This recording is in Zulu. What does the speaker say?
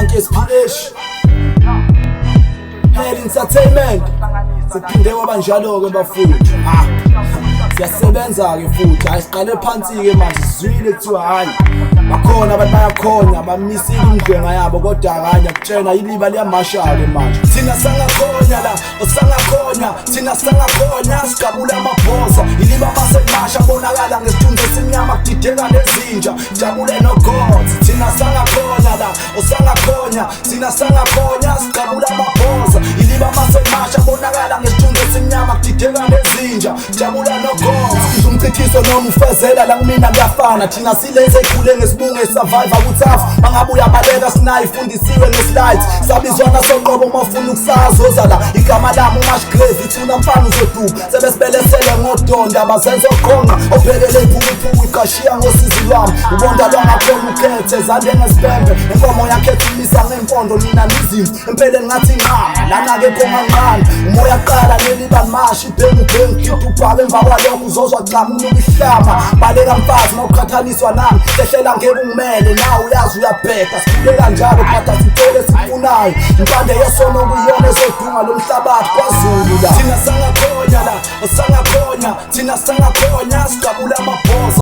nanke SPH Head Entertainment siphinde kwabanjalo-ke bafuthu siyasebenza-ke futhi hayi siqale phansi-ke manje sizwile kuthiwa hayi bakhona abantu bayakhonya bamisile imidlenga yabo kodwa kanye akutshena iliba liyamasha-ke manje thina sangakhonya la osangakhonya thina sangakhonya sigabula amabhoza iliba masemasha bonakala ngesithunzi esimnyama kudideka nezinja jabule nogozi thina sangakhonya la osangakhonya thina sangakhonya sigabula amabhoza iliba masemasha bonakala ngesithunzi esimnyama kudideka nezinja jabula nogozi umchithiso noma ufezela la kumina kuyafana thina silenze ikhule ngesibunge survive akuthafu mangabuya baleka sinayi fundisiwe ngeslides sabizwana soqobo mafuna ukusazoza la igama lami Mushgrave ithuna mfana uzoduba sebesibelesele ngodonda bazenza oqhonqa ophelele iphukuphuku iqashiya ngosizi lwami ubonda lwangakhona ukhethe zande ngesibembe enkomo yakhe ethulisa ngempondo nina nizimo empeleni ngathi nqama lana-ke phonganqana umoya qala neliba mashi ibhengu khipha ubhaka emva kwalokho uzozwa xamula ukuhlama baleka mfazi mawuqhathaniswa nami hlehlela ngeke ungimele nawe uyazi uyabheka siphile kanjalo phatha sithole sifunayo impande yesono kuyona ezodunga lo mhlabathi kwaZulu la thina sangakhonya la osangakhonya thina sangakhonya sigabula amabhoza